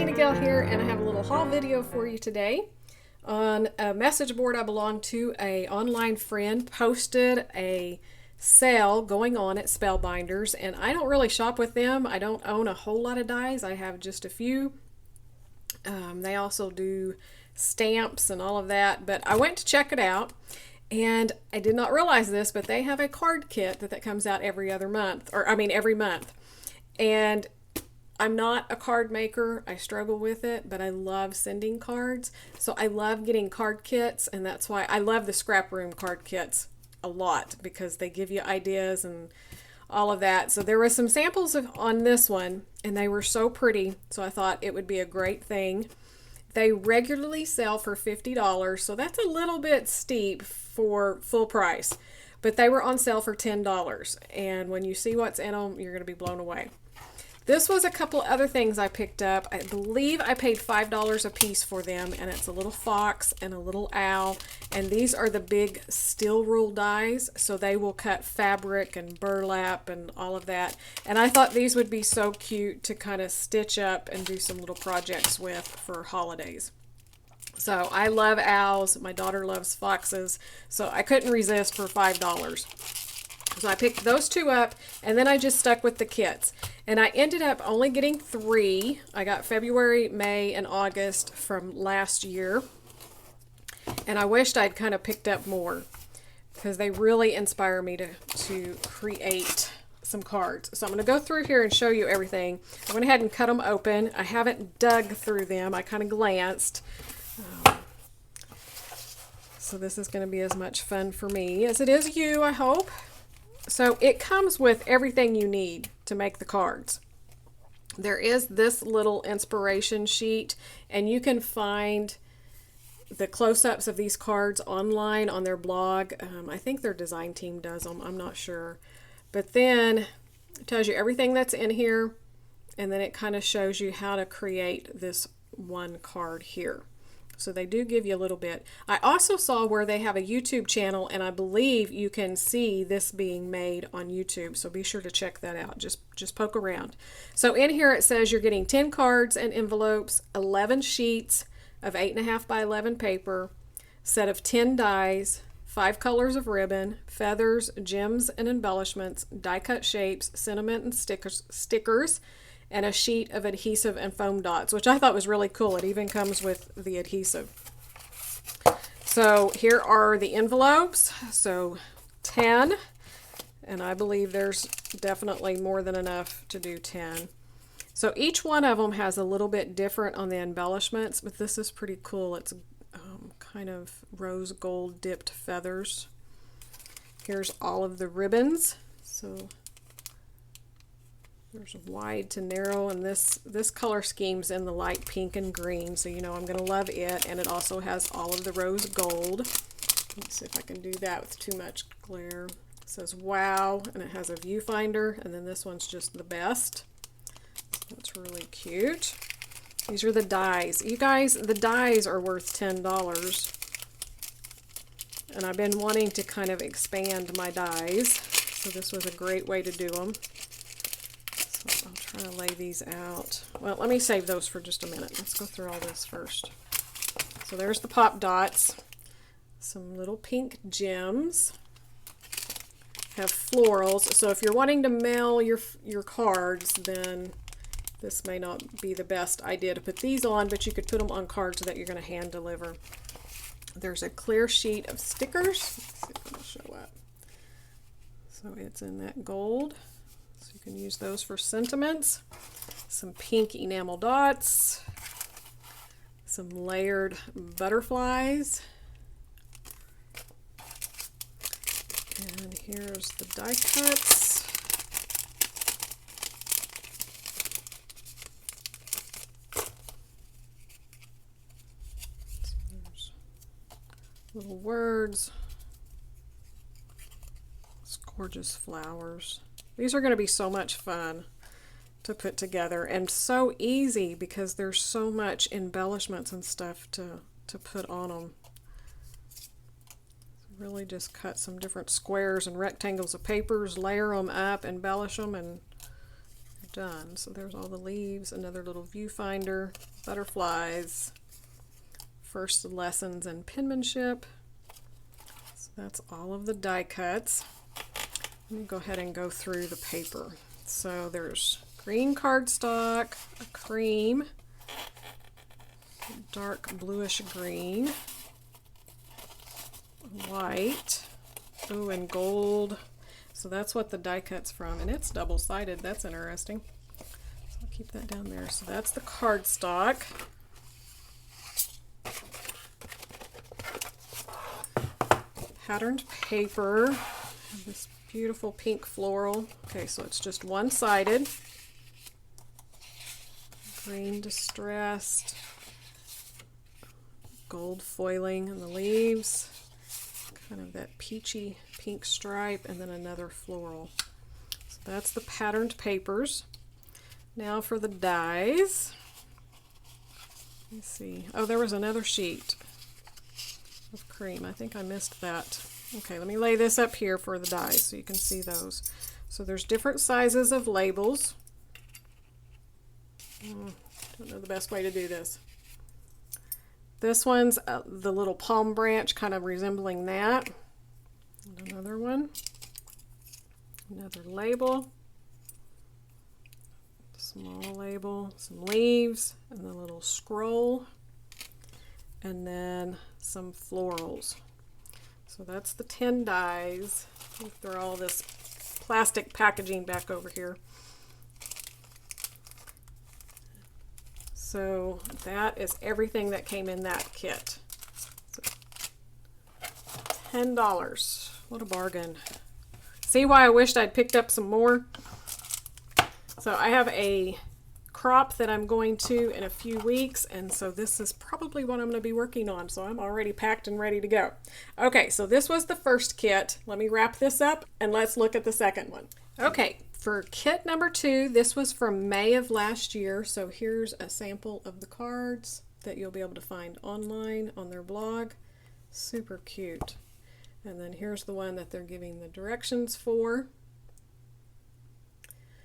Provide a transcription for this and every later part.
TinaGale here, and I have a little haul video for you today. On a message board I belong to, a online friend posted a sale going on at Spellbinders, and I don't really shop with them. I don't own a whole lot of dies. I have just a few. They also do stamps and all of that, but I went to check it out, and I did not realize this, but they have a card kit that comes out every other month, or I mean every month. And I'm not a card maker. I struggle with it, but I love sending cards. So I love getting card kits, and that's why I love the scrap room card kits a lot, because they give you ideas and all of that. So there were some samples on this one, and they were so pretty, so I thought it would be a great thing. They regularly sell for $50, so that's a little bit steep for full price, but they were on sale for $10, and when you see what's in them, you're going to be blown away. This was a couple other things I picked up. I believe I paid $5 a piece for them, and it's a little fox and a little owl, and these are the big steel rule dies, so they will cut fabric and burlap and all of that. And I thought these would be so cute to kind of stitch up and do some little projects with for holidays. So I love owls. My daughter loves foxes, so I couldn't resist for $5. So I picked those two up, and then I just stuck with the kits. And I ended up only getting 3. I got February, May, and August from last year. And I wished I'd kind of picked up more, because they really inspire me to create some cards. So I'm going to go through here and show you everything. I went ahead and cut them open. I haven't dug through them. I kind of glanced. So this is going to be as much fun for me as it is you, I hope. So it comes with everything you need to make the cards. There is this little inspiration sheet, and you can find the close-ups of these cards online on their blog. I think their design team does them. I'm not sure. But then it tells you everything that's in here, and then it kind of shows you how to create this one card here. So they do give you a little bit. I also saw where they have a YouTube channel, and I believe you can see this being made on YouTube. So be sure to check that out. Just poke around. So in here it says you're getting 10 cards and envelopes, 11 sheets of 8.5 by 11 paper, set of 10 dies, 5 colors of ribbon, feathers, gems and embellishments, die cut shapes, sentiment and stickers, and a sheet of adhesive and foam dots, which I thought was really cool. It even comes with the adhesive. So here are the envelopes. So 10, and I believe there's definitely more than enough to do 10. So each one of them has a little bit different on the embellishments, but this is pretty cool. It's kind of rose gold dipped feathers. Here's all of the ribbons. So there's wide to narrow, and this color scheme's in the light pink and green, so you know I'm going to love it. And it also has all of the rose gold. Let's see if I can do that with too much glare. It says wow, and it has a viewfinder, and then this one's just the best. That's really cute. These are the dies. You guys, the dies are worth $10, and I've been wanting to kind of expand my dies, so this was a great way to do them. I'll try to lay these out. Well, let me save those for just a minute. Let's go through all this first. So there's the pop dots. Some little pink gems. Have florals. So if you're wanting to mail your cards, then this may not be the best idea to put these on, but you could put them on cards that you're going to hand deliver. There's a clear sheet of stickers. Let's see if it'll show up. So it's in that gold. So you can use those for sentiments. Some pink enamel dots. Some layered butterflies. And here's the die cuts. So there's little words. It's gorgeous flowers. These are going to be so much fun to put together, and so easy because there's so much embellishments and stuff to put on them. Really just cut some different squares and rectangles of papers, layer them up, embellish them, and done. So there's all the leaves, another little viewfinder, butterflies, first lessons in penmanship. So that's all of the die cuts. Let me go ahead and go through the paper. So there's green cardstock, a cream, dark bluish green, white, oh, and gold. So that's what the die cut's from, and it's double-sided. That's interesting. So I'll keep that down there. So that's the cardstock. Patterned paper. This beautiful pink floral. Okay, so it's just one-sided. Green distressed. Gold foiling in the leaves. Kind of that peachy pink stripe, and then another floral. So that's the patterned papers. Now for the dies. Let's see. Oh, there was another sheet of cream. I think I missed that. Okay, let me lay this up here for the dies so you can see those. So there's different sizes of labels. Don't know the best way to do this. This one's the little palm branch, kind of resembling that. And another one. Another label. Small label. Some leaves. And the little scroll. And then some florals. So that's the 10 dies. We'll throw all this plastic packaging back over here. So that is everything that came in that kit. So $10. What a bargain. See why I wished I'd picked up some more? So I have a crop that I'm going to in a few weeks, and so this is probably what I'm going to be working on. So I'm already packed and ready to go. Okay, so this was the first kit. Let me wrap this up and let's look at the second one. Okay. For kit number 2, this was from May of last year, so here's a sample of the cards that you'll be able to find online on their blog. Super cute. And then here's the one that they're giving the directions for.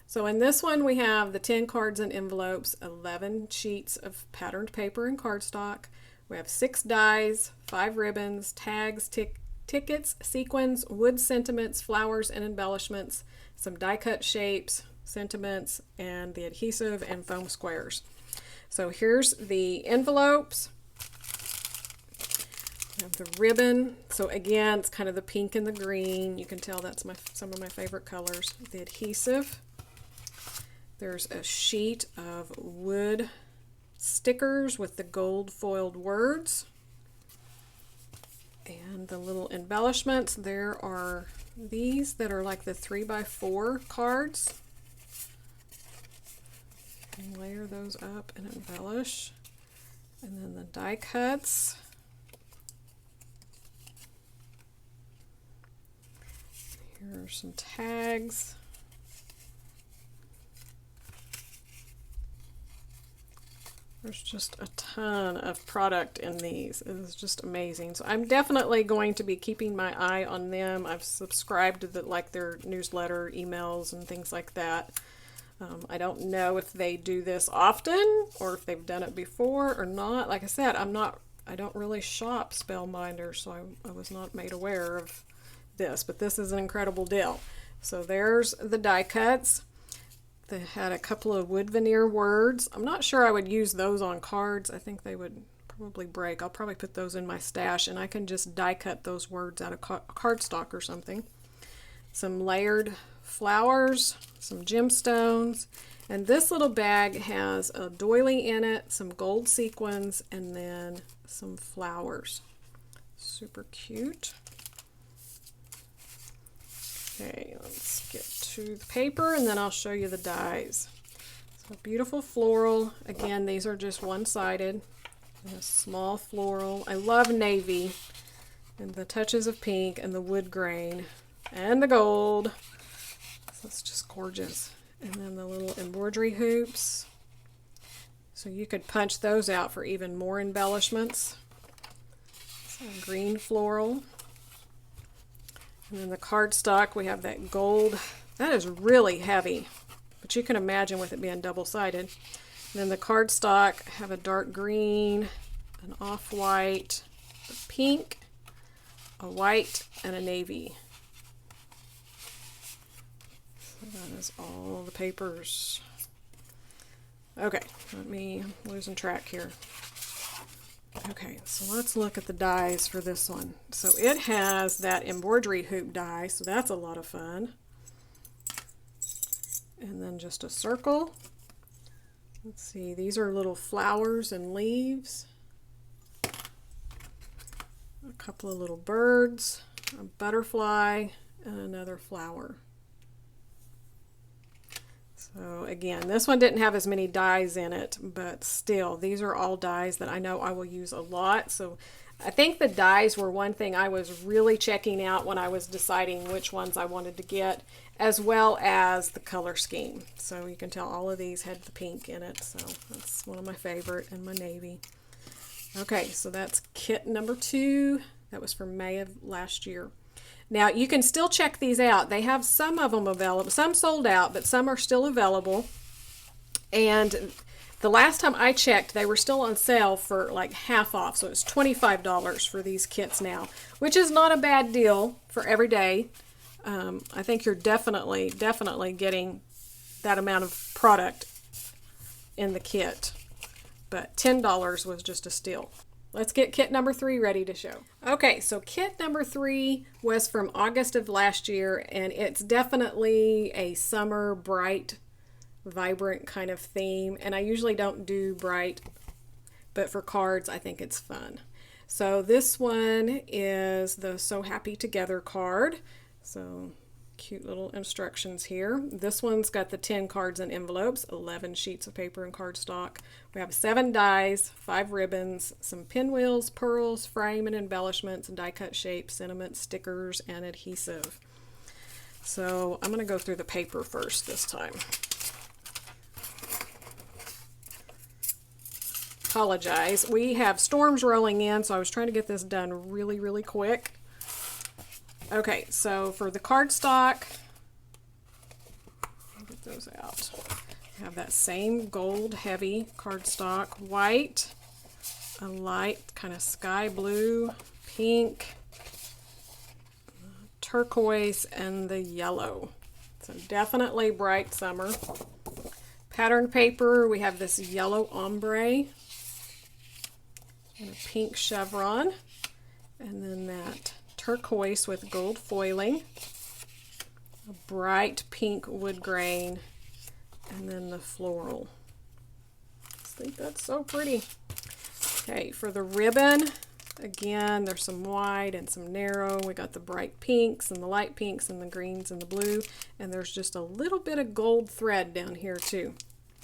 So in this one we have the 10 cards and envelopes, 11 sheets of patterned paper and cardstock. We have 6 dies, 5 ribbons, tags, tickets, sequins, wood sentiments, flowers and embellishments, some die cut shapes, sentiments, and the adhesive and foam squares. So here's the envelopes. We have the ribbon. So again, it's kind of the pink and the green. You can tell that's some of my favorite colors. The adhesive. There's a sheet of wood stickers with the gold foiled words. And the little embellishments, there are these that are like the 3x4 cards. And layer those up and embellish. And then the die cuts. Here are some tags. There's just a ton of product in these. It is just amazing. So I'm definitely going to be keeping my eye on them. I've subscribed to their newsletter, emails, and things like that. I don't know if they do this often or if they've done it before or not. Like I said, I don't really shop Spellbinders, so I was not made aware of this, but this is an incredible deal. So there's the die cuts. They had a couple of wood veneer words. I'm not sure I would use those on cards. I think they would probably break. I'll probably put those in my stash, and I can just die cut those words out of cardstock or something. Some layered flowers, some gemstones, and this little bag has a doily in it, some gold sequins, and then some flowers. Super cute. Okay, let's get to the paper and then I'll show you the dies. So beautiful floral. Again, these are just one-sided. And a small floral. I love navy and the touches of pink and the wood grain and the gold. So it's just gorgeous. And then the little embroidery hoops. So you could punch those out for even more embellishments. So green floral. And then the cardstock, we have that gold. That is really heavy. but you can imagine with it being double-sided. And then the cardstock have a dark green, an off-white, a pink, a white, and a navy. So that is all the papers. Okay, I'm losing track here. Okay, so let's look at the dies for this one. So it has that embroidery hoop die, so that's a lot of fun. And then just a circle. Let's see, these are little flowers and leaves. A couple of little birds, a butterfly, and another flower. So again, this one didn't have as many dies in it, but still, these are all dies that I know I will use a lot. So I think the dies were one thing I was really checking out when I was deciding which ones I wanted to get, as well as the color scheme. So you can tell all of these had the pink in it, so that's one of my favorite, and my navy. Okay, so that's kit number 2. That was from May of last year. Now, you can still check these out. They have some of them available. Some sold out, but some are still available. And the last time I checked, they were still on sale for like half off. So it's $25 for these kits now, which is not a bad deal for every day. I think you're definitely getting that amount of product in the kit. But $10 was just a steal. Let's get kit number 3 ready to show. Okay, so kit number 3 was from August of last year, and it's definitely a summer, bright, vibrant kind of theme. And I usually don't do bright, but for cards, I think it's fun. So this one is the So Happy Together card. So cute little instructions here. This one's got the 10 cards and envelopes, 11 sheets of paper and cardstock. We have 7 dies, 5 ribbons, some pinwheels, pearls, frame and embellishments, die cut shapes, sentiments, stickers, and adhesive. So I'm going to go through the paper first this time. Apologize. We have storms rolling in, so I was trying to get this done really quick. Okay, so for the cardstock, I'll get those out. I have that same gold heavy cardstock, white, a light kind of sky blue, pink, turquoise, and the yellow. So definitely bright summer. Pattern paper, we have this yellow ombre and a pink chevron, and then that turquoise with gold foiling, a bright pink wood grain, and then the floral. I think that's so pretty. Okay, for the ribbon, again, there's some wide and some narrow. We got the bright pinks and the light pinks and the greens and the blue, and there's just a little bit of gold thread down here too.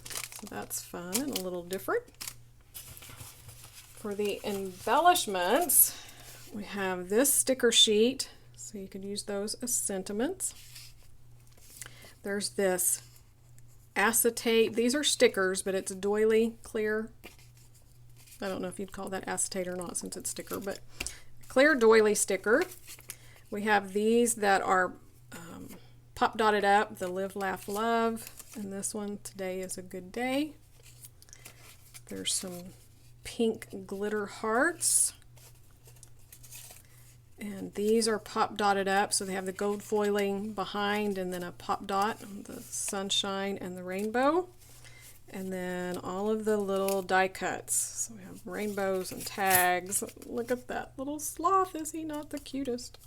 So that's fun and a little different. For the embellishments, we have this sticker sheet, so you could use those as sentiments. There's this acetate. These are stickers, but it's doily clear. I don't know if you'd call that acetate or not since it's sticker, but clear doily sticker. We have these that are pop dotted up, the Live, Laugh, Love, and this one, Today is a Good Day. There's some pink glitter hearts. And these are pop dotted up, so they have the gold foiling behind and then a pop dot, the sunshine and the rainbow. And then all of the little die cuts. So we have rainbows and tags. Look at that little sloth. Is he not the cutest?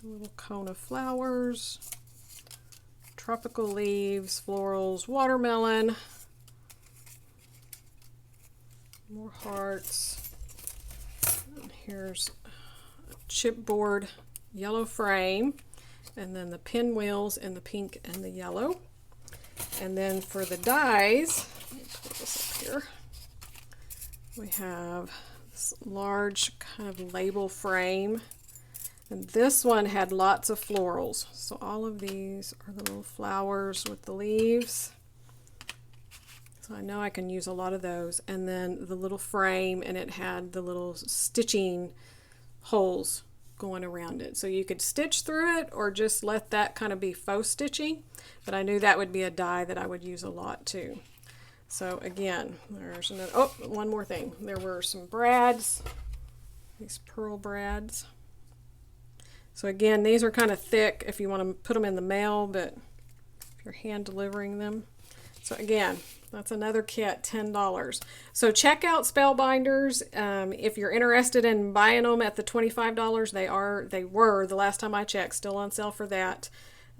A little cone of flowers, tropical leaves, florals, watermelon, more hearts. And here's chipboard yellow frame, and then the pinwheels in the pink and the yellow. And then for the dies, let me put this up here, we have this large kind of label frame, and this one had lots of florals. So all of these are the little flowers with the leaves. So I know I can use a lot of those. And then the little frame, and it had the little stitching holes going around it. So you could stitch through it or just let that kind of be faux stitching, but I knew that would be a die that I would use a lot too. So again, there's another, oh, one more thing. There were some brads, these pearl brads. So again, these are kind of thick if you want to put them in the mail, but if you're hand delivering them. So again, that's another kit, $10. So check out Spellbinders. If you're interested in buying them at the $25, they were, the last time I checked, still on sale for that.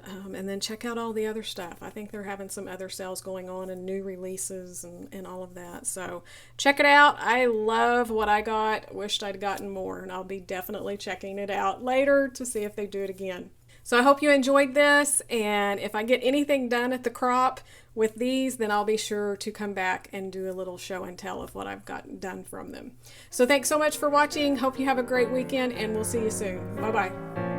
And then check out all the other stuff. I think they're having some other sales going on and new releases and all of that. So check it out. I love what I got. Wished I'd gotten more, and I'll be definitely checking it out later to see if they do it again. So I hope you enjoyed this, and if I get anything done at the crop with these, then I'll be sure to come back and do a little show and tell of what I've gotten done from them. So thanks so much for watching. Hope you have a great weekend, and we'll see you soon. Bye-bye.